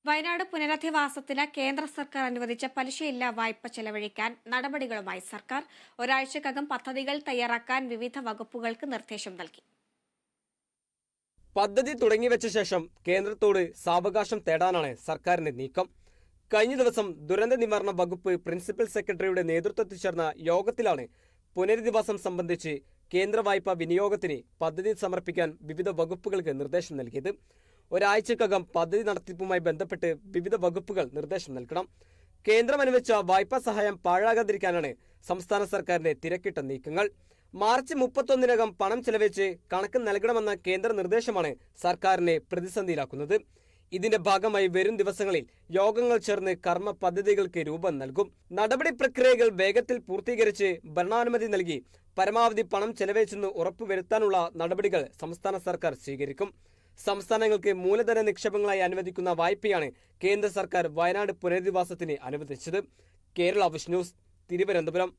വയനാട് പുനരധിവാസത്തിന് കേന്ദ്ര സർക്കാർ അനുവദിച്ച പലിശയില്ലാ വായ്പ ചെലവഴിക്കാൻ നടപടികളുമായി സർക്കാർ ഒരാഴ്ചക്കകം പദ്ധതികൾ തയ്യാറാക്കാൻ വിവിധ വകുപ്പുകൾക്ക് നിർദ്ദേശം നൽകി. പദ്ധതി തുടങ്ങിവെച്ച ശേഷം കേന്ദ്രത്തോട് സാവകാശം തേടാനാണ് സർക്കാരിന്റെ നീക്കം. കഴിഞ്ഞ ദിവസം ദുരന്ത നിവാരണ വകുപ്പ് പ്രിൻസിപ്പൽ സെക്രട്ടറിയുടെ നേതൃത്വത്തിൽ ചേർന്ന യോഗത്തിലാണ് പുനരധിവാസം സംബന്ധിച്ച് കേന്ദ്ര വായ്പാ വിനിയോഗത്തിന് പദ്ധതി സമർപ്പിക്കാൻ വിവിധ വകുപ്പുകൾക്ക് നിർദ്ദേശം നൽകിയത്. ഒരാഴ്ചക്കകം പദ്ധതി നടത്തിപ്പുമായി ബന്ധപ്പെട്ട് വിവിധ വകുപ്പുകൾ നിർദ്ദേശം നൽകണം. കേന്ദ്രം അനുവദിച്ച വായ്പാ സഹായം പാഴാകാതിരിക്കാനാണ് സംസ്ഥാന സർക്കാരിന്റെ തിരക്കിട്ട നീക്കങ്ങൾ. മാർച്ച് 31-നകം പണം ചെലവഴിച്ച് കണക്ക് നൽകണമെന്ന കേന്ദ്ര നിർദ്ദേശമാണ് സർക്കാരിനെ പ്രതിസന്ധിയിലാക്കുന്നത്. ഇതിന്റെ ഭാഗമായി വരും ദിവസങ്ങളിൽ യോഗങ്ങൾ ചേർന്ന് കർമ്മ പദ്ധതികൾക്ക് രൂപം നൽകും. നടപടി പ്രക്രിയകൾ വേഗത്തിൽ പൂർത്തീകരിച്ച് ഭരണാനുമതി നൽകി പരമാവധി പണം ചെലവഴിച്ചെന്ന് ഉറപ്പുവരുത്താനുള്ള നടപടികൾ സംസ്ഥാന സർക്കാർ സ്വീകരിക്കും. സംസ്ഥാനങ്ങൾക്ക് മൂലധന നിക്ഷേപങ്ങളായി അനുവദിക്കുന്ന വായ്പയാണ് കേന്ദ്ര സർക്കാർ വയനാട് പുനരധിവാസത്തിന് അനുവദിച്ചത്. Kerala vision news, Thiruvananthapuram.